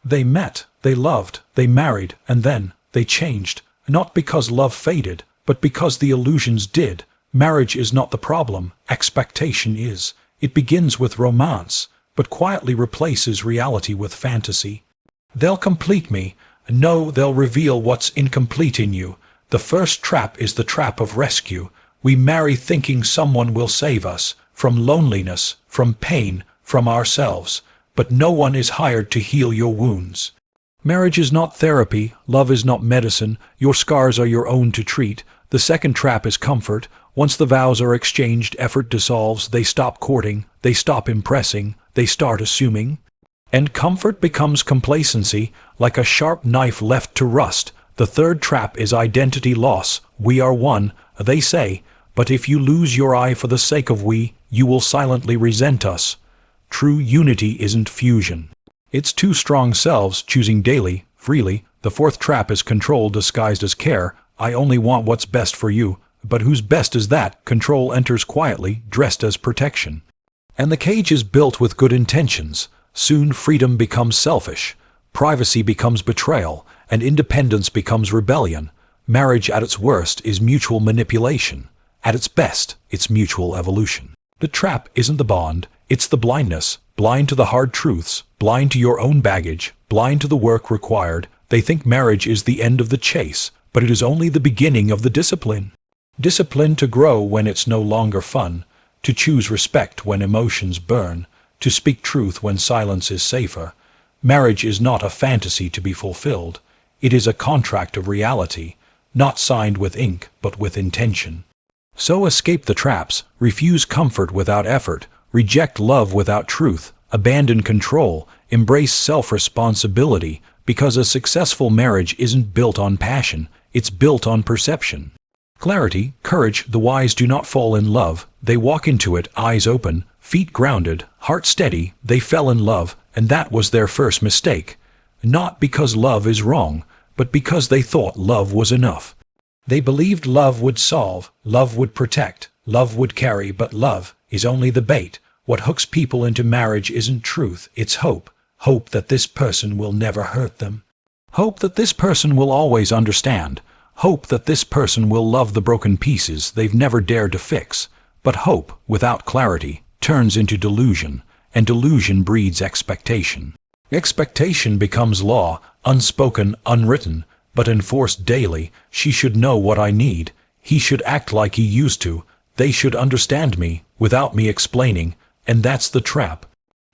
They met, they loved, they married, and then they changed, not because love faded, but because the illusions did. Marriage is not the problem, expectation is. It begins with romance, but quietly replaces reality with fantasy. They'll complete me. No, they'll reveal what's incomplete in you. The first trap is the trap of rescue. We marry thinking someone will save us from loneliness, from pain, from ourselves. But no one is hired to heal your wounds. Marriage is not therapy. Love is not medicine. Your scars are your own to treat. The second trap is comfort. Once the vows are exchanged, effort dissolves. They stop courting. They stop impressing. They start assuming. And comfort becomes complacency, like a sharp knife left to rust. The third trap is identity loss. We are one, they say, but if you lose your I for the sake of we, you will silently resent us. True unity isn't fusion. It's two strong selves choosing daily, freely. The fourth trap is control disguised as care. I only want what's best for you. But whose best is that? Control enters quietly, dressed as protection. And the cage is built with good intentions. Soon freedom becomes selfish, privacy becomes betrayal, and independence becomes rebellion. Marriage at its worst is mutual manipulation. At its best, it's mutual evolution. The trap isn't the bond, it's the blindness. Blind to the hard truths, blind to your own baggage, blind to the work required. They think marriage is the end of the chase, but it is only the beginning of the discipline. Discipline to grow when it's no longer fun, to choose respect when emotions burn, to speak truth when silence is safer. Marriage is not a fantasy to be fulfilled. It is a contract of reality, not signed with ink, but with intention. So escape the traps, refuse comfort without effort, reject love without truth, abandon control, embrace self-responsibility, because a successful marriage isn't built on passion, it's built on perception. Clarity, courage, the wise do not fall in love, they walk into it, eyes open, feet grounded, heart steady. They fell in love, and that was their first mistake. Not because love is wrong, but because they thought love was enough. They believed love would solve, love would protect, love would carry, but love is only the bait. What hooks people into marriage isn't truth, it's hope. Hope that this person will never hurt them. Hope that this person will always understand. Hope that this person will love the broken pieces they've never dared to fix. But hope, without clarity, turns into delusion, and delusion breeds expectation. Expectation becomes law, unspoken, unwritten, but enforced daily. She should know what I need. He should act like he used to. They should understand me, without me explaining, and that's the trap.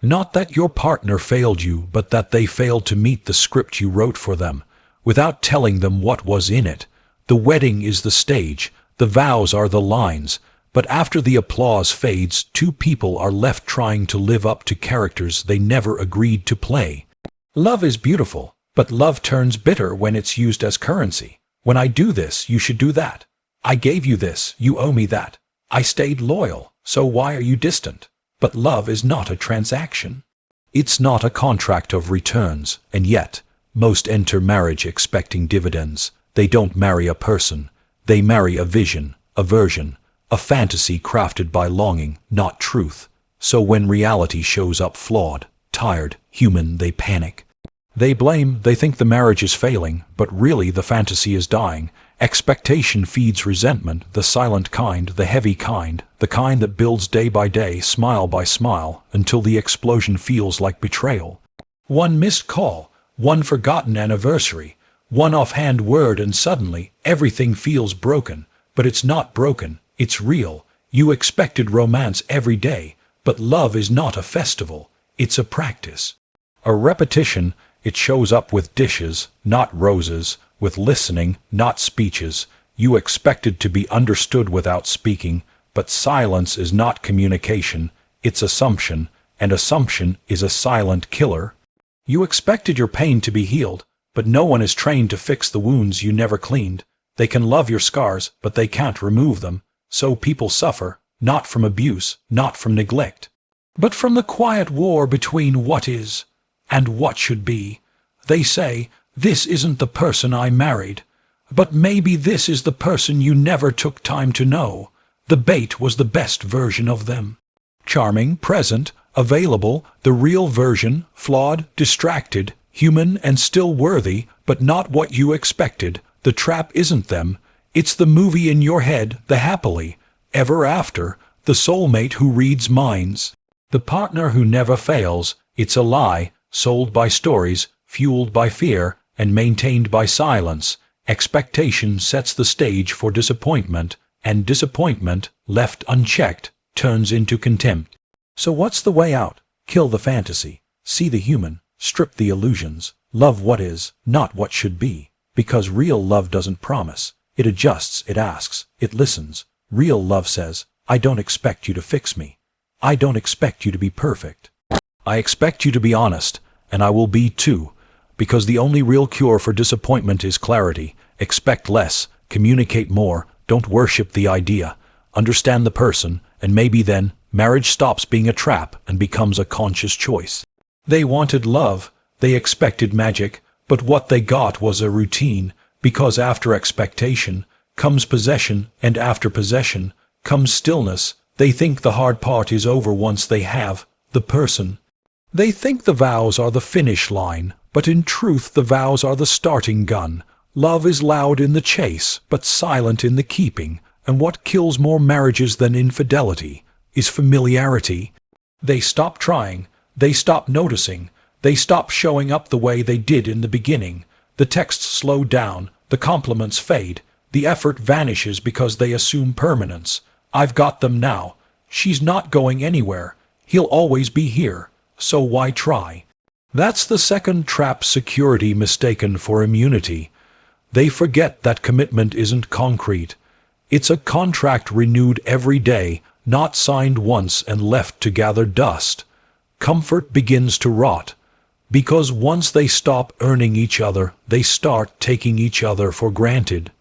Not that your partner failed you, but that they failed to meet the script you wrote for them, without telling them what was in it. The wedding is the stage, the vows are the lines, but after the applause fades, two people are left trying to live up to characters they never agreed to play. Love is beautiful, but love turns bitter when it's used as currency. When I do this, you should do that. I gave you this, you owe me that. I stayed loyal, so why are you distant? But love is not a transaction. It's not a contract of returns, and yet, most enter marriage expecting dividends. They don't marry a person. They marry a vision, a version, a fantasy crafted by longing, not truth. So when reality shows up flawed, tired, human, they panic. They blame, they think the marriage is failing, but really the fantasy is dying. Expectation feeds resentment, the silent kind, the heavy kind, the kind that builds day by day, smile by smile, until the explosion feels like betrayal. One missed call, one forgotten anniversary, one offhand word, and suddenly everything feels broken. But it's not broken, it's real. You expected romance every day, but love is not a festival, it's a practice. A repetition. It shows up with dishes, not roses, with listening, not speeches. You expected to be understood without speaking, but silence is not communication, it's assumption, and assumption is a silent killer. You expected your pain to be healed, but no one is trained to fix the wounds you never cleaned. They can love your scars, but they can't remove them. So people suffer, not from abuse, not from neglect, but from the quiet war between what is and what should be. They say, this isn't the person I married, but maybe this is the person you never took time to know. The bait was the best version of them. Charming, present, available, the real version, flawed, distracted, Human and still worthy, but not what you expected. The trap isn't them. It's the movie in your head, the happily ever after, the soulmate who reads minds, the partner who never fails. It's a lie, sold by stories, fueled by fear, and maintained by silence. Expectation sets the stage for disappointment, and disappointment, left unchecked, turns into contempt. So what's the way out? Kill the fantasy, see the human, strip the illusions, love what is, not what should be. Because real love doesn't promise. It adjusts, it asks, it listens. Real love says, I don't expect you to fix me. I don't expect you to be perfect. I expect you to be honest, and I will be too. Because the only real cure for disappointment is clarity. Expect less, communicate more, don't worship the idea. Understand the person, and maybe then, marriage stops being a trap and becomes a conscious choice. They wanted love, they expected magic, but what they got was a routine, because after expectation comes possession, and after possession comes stillness. They think the hard part is over once they have the person. They think the vows are the finish line, but in truth the vows are the starting gun. Love is loud in the chase, but silent in the keeping, and what kills more marriages than infidelity is familiarity. They stop trying, they stop noticing, they stop showing up the way they did in the beginning. The texts slow down, the compliments fade, the effort vanishes because they assume permanence. I've got them now. She's not going anywhere. He'll always be here. So why try? That's the second trap, security mistaken for immunity. They forget that commitment isn't concrete. It's a contract renewed every day, not signed once and left to gather dust. Comfort begins to rot, because once they stop earning each other, they start taking each other for granted.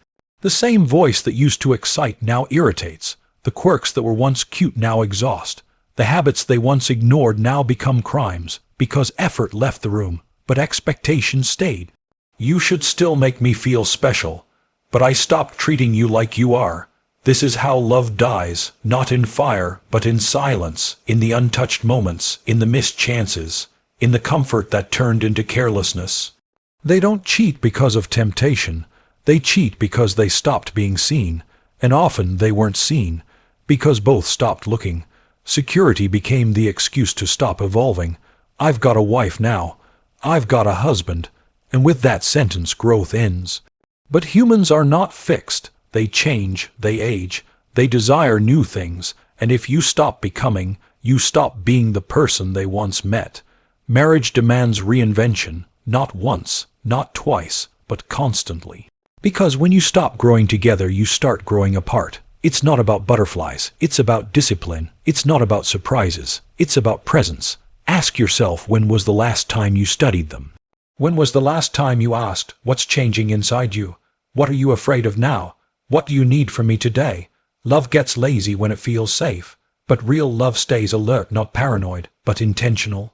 The same voice that used to excite now irritates. The quirks that were once cute now exhaust. The habits they once ignored now become crimes, because effort left the room, but expectation stayed. You should still make me feel special, but I stopped treating you like you are. This is how love dies, not in fire, but in silence, in the untouched moments, in the missed chances, in the comfort that turned into carelessness. They don't cheat because of temptation. They cheat because they stopped being seen, and often they weren't seen, because both stopped looking. Security became the excuse to stop evolving. I've got a wife now. I've got a husband. And with that sentence, growth ends. But humans are not fixed. They change, they age, they desire new things, and if you stop becoming, you stop being the person they once met. Marriage demands reinvention, not once, not twice, but constantly. Because when you stop growing together, you start growing apart. It's not about butterflies, it's about discipline. It's not about surprises, it's about presence. Ask yourself, when was the last time you studied them? When was the last time you asked, what's changing inside you? What are you afraid of now? What do you need from me today? Love gets lazy when it feels safe, but real love stays alert, not paranoid, but intentional.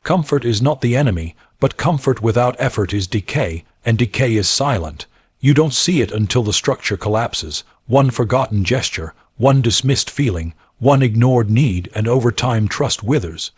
Comfort is not the enemy, but comfort without effort is decay, and decay is silent. You don't see it until the structure collapses. One forgotten gesture, one dismissed feeling, one ignored need, and over time trust withers.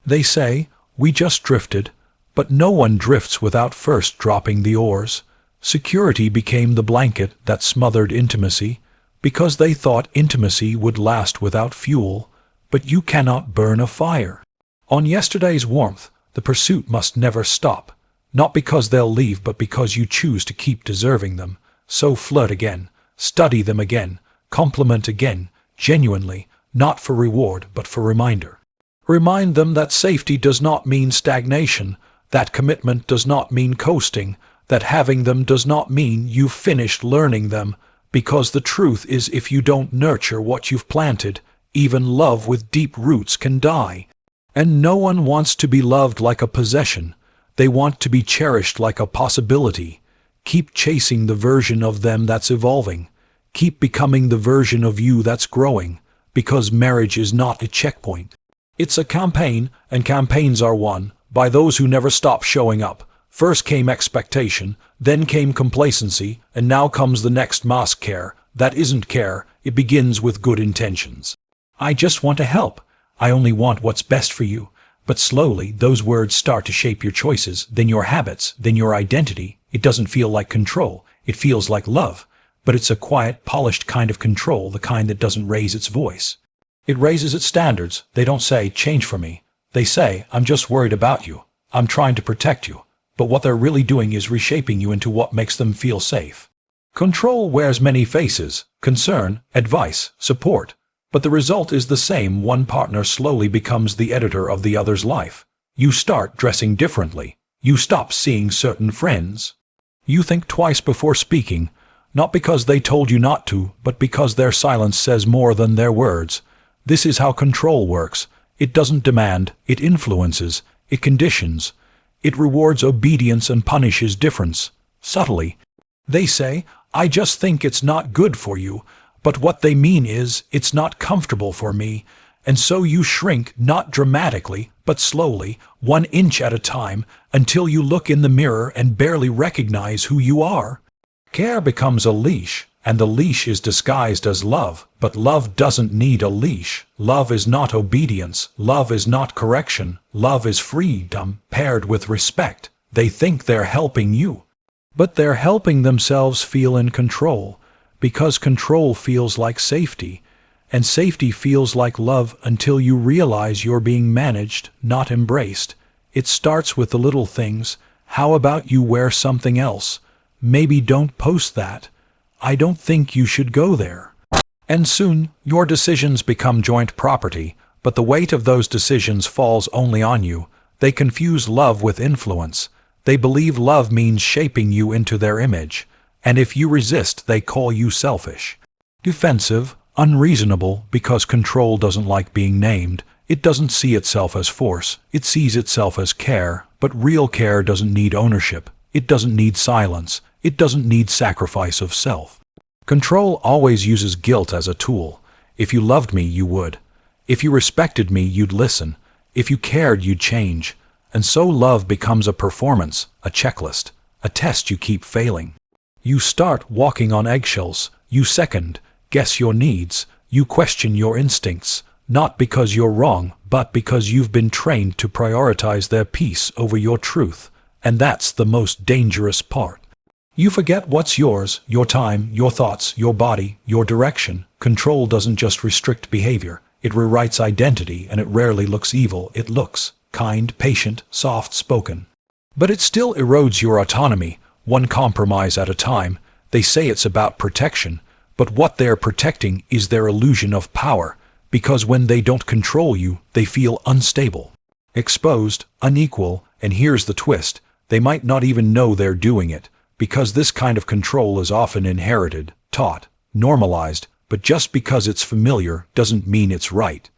They say, we just drifted, but no one drifts without first dropping the oars. Security became the blanket that smothered intimacy, because they thought intimacy would last without fuel, but you cannot burn a fire. On yesterday's warmth, the pursuit must never stop, not because they'll leave, but because you choose to keep deserving them. So flirt again, study them again, compliment again, genuinely, not for reward, but for reminder. Remind them that safety does not mean stagnation, that commitment does not mean coasting, that having them does not mean you've finished learning them, because the truth is, if you don't nurture what you've planted, even love with deep roots can die. And no one wants to be loved like a possession. They want to be cherished like a possibility. Keep chasing the version of them that's evolving. Keep becoming the version of you that's growing, because marriage is not a checkpoint. It's a campaign, and campaigns are won by those who never stop showing up. First came expectation, then came complacency, and now comes the next mask care. That isn't care, it begins with good intentions. I just want to help. I only want what's best for you. But slowly, those words start to shape your choices, then your habits, then your identity. It doesn't feel like control. It feels like love. But it's a quiet, polished kind of control, the kind that doesn't raise its voice. It raises its standards. They don't say, change for me. They say, I'm just worried about you. I'm trying to protect you. But what they're really doing is reshaping you into what makes them feel safe. Control wears many faces: concern, advice, support. But the result is the same. One partner slowly becomes the editor of the other's life. You start dressing differently. You stop seeing certain friends. You think twice before speaking, not because they told you not to, but because their silence says more than their words. This is how control works. It doesn't demand, it influences, it conditions. It rewards obedience and punishes difference, subtly. They say, I just think it's not good for you, but what they mean is, it's not comfortable for me. And so you shrink, not dramatically, but slowly, 1 inch at a time, until you look in the mirror and barely recognize who you are. Care becomes a leash, and the leash is disguised as love, but love doesn't need a leash. Love is not obedience. Love is not correction. Love is freedom paired with respect. They think they're helping you, but they're helping themselves feel in control, because control feels like safety, and safety feels like love until you realize you're being managed, not embraced. It starts with the little things. How about you wear something else? Maybe don't post that. I don't think you should go there. And soon, your decisions become joint property, but the weight of those decisions falls only on you. They confuse love with influence. They believe love means shaping you into their image. And if you resist, they call you selfish, defensive, unreasonable, because control doesn't like being named. It doesn't see itself as force. It sees itself as care. But real care doesn't need ownership. It doesn't need silence. It doesn't need sacrifice of self. Control always uses guilt as a tool. If you loved me, you would. If you respected me, you'd listen. If you cared, you'd change. And so love becomes a performance, a checklist, a test you keep failing. You start walking on eggshells. You second guess your needs. You question your instincts, not because you're wrong, but because you've been trained to prioritize their peace over your truth. And that's the most dangerous part. You forget what's yours, your time, your thoughts, your body, your direction. Control doesn't just restrict behavior. It rewrites identity, and it rarely looks evil. It looks kind, patient, soft-spoken. But it still erodes your autonomy, one compromise at a time. They say it's about protection, but what they're protecting is their illusion of power, because when they don't control you, they feel unstable, exposed, unequal, and here's the twist. They might not even know they're doing it, because this kind of control is often inherited, taught, normalized, but just because it's familiar doesn't mean it's right.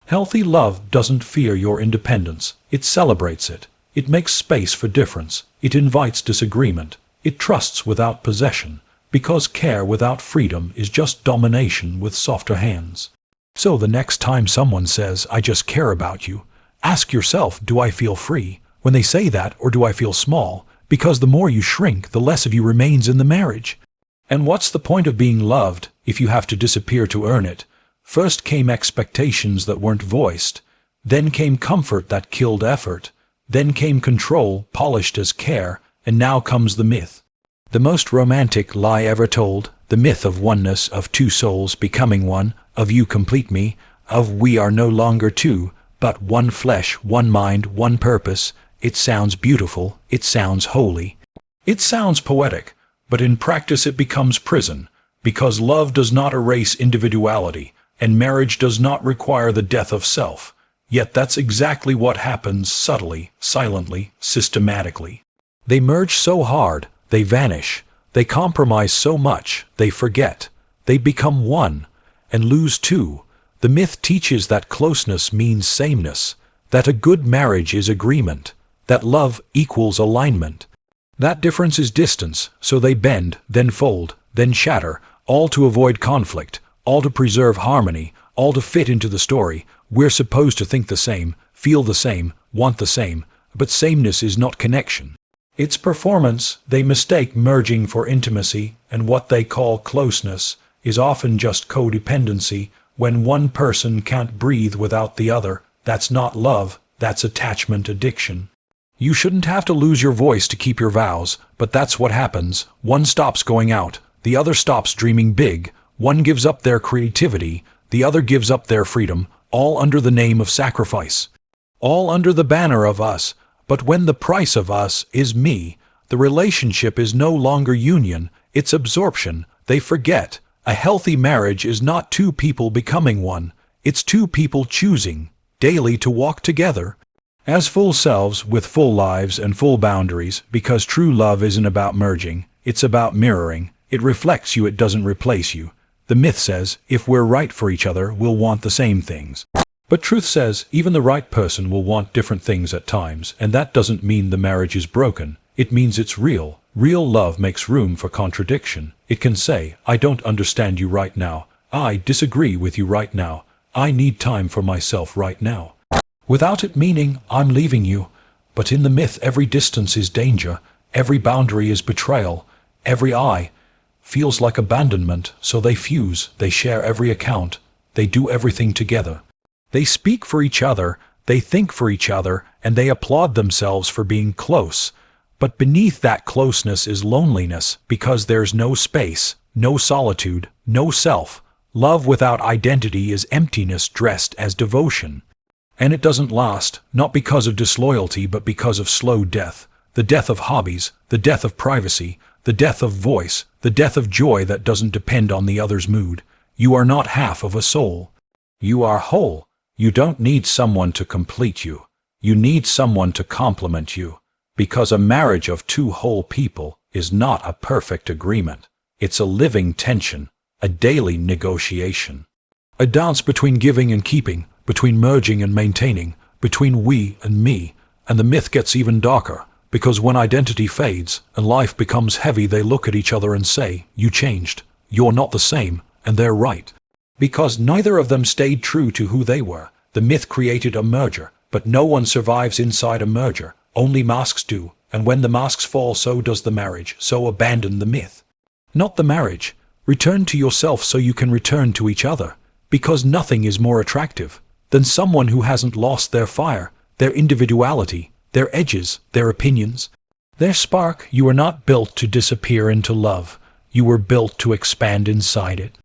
Healthy love doesn't fear your independence. It celebrates it. It makes space for difference. It invites disagreement. It trusts without possession, because care without freedom is just domination with softer hands. So the next time someone says, I just care about you, ask yourself, do I feel free when they say that, or do I feel small? Because the more you shrink, the less of you remains in the marriage. And what's the point of being loved if you have to disappear to earn it? First came expectations that weren't voiced. Then came comfort that killed effort. Then came control, polished as care. And now comes the myth. The most romantic lie ever told. The myth of oneness, of two souls becoming one, of you complete me, of we are no longer two, but one flesh, one mind, one purpose. It sounds beautiful, it sounds holy, it sounds poetic, but in practice it becomes prison, because love does not erase individuality, and marriage does not require the death of self. Yet that's exactly what happens subtly, silently, systematically. They merge so hard, they vanish. They compromise so much, they forget. They become one, and lose two. The myth teaches that closeness means sameness, that a good marriage is agreement, that love equals alignment. That difference is distance, so they bend, then fold, then shatter, all to avoid conflict, all to preserve harmony, all to fit into the story. We're supposed to think the same, feel the same, want the same, but sameness is not connection. It's performance. They mistake merging for intimacy, and what they call closeness is often just codependency. When one person can't breathe without the other, that's not love, That's attachment addiction. You shouldn't have to lose your voice to keep your vows, but that's what happens. One stops going out, the other stops dreaming big, one gives up their creativity, the other gives up their freedom, all under the name of sacrifice. All under the banner of us, but when the price of us is me, the relationship is no longer union, it's absorption. They forget. A healthy marriage is not two people becoming one, it's two people choosing, daily to walk together, as full selves with full lives and full boundaries, because true love isn't about merging, it's about mirroring. It reflects you, it doesn't replace you. The myth says, if we're right for each other, we'll want the same things. But truth says, even the right person will want different things at times, and that doesn't mean the marriage is broken. It means it's real. Real love makes room for contradiction. It can say, I don't understand you right now. I disagree with you right now. I need time for myself right now. Without it meaning, I'm leaving you. But in the myth, every distance is danger. Every boundary is betrayal. Every I feels like abandonment, so they fuse. They share every account. They do everything together. They speak for each other. They think for each other. And they applaud themselves for being close. But beneath that closeness is loneliness, because there's no space, no solitude, no self. Love without identity is emptiness dressed as devotion. And it doesn't last, not because of disloyalty, but because of slow death. The death of hobbies, the death of privacy, the death of voice, the death of joy that doesn't depend on the other's mood. You are not half of a soul. You are whole. You don't need someone to complete you. You need someone to complement you. Because a marriage of two whole people is not a perfect agreement. It's a living tension, a daily negotiation. A dance between giving and keeping, between merging and maintaining, between we and me. And the myth gets even darker, because when identity fades and life becomes heavy, they look at each other and say, you changed, you're not the same, and they're right. Because neither of them stayed true to who they were. The myth created a merger, but no one survives inside a merger. Only masks do, and when the masks fall, so does the marriage, so abandon the myth. Not the marriage. Return to yourself so you can return to each other, because nothing is more attractive than someone who hasn't lost their fire, their individuality, their edges, their opinions, their spark. You are not built to disappear into love. You were built to expand inside it.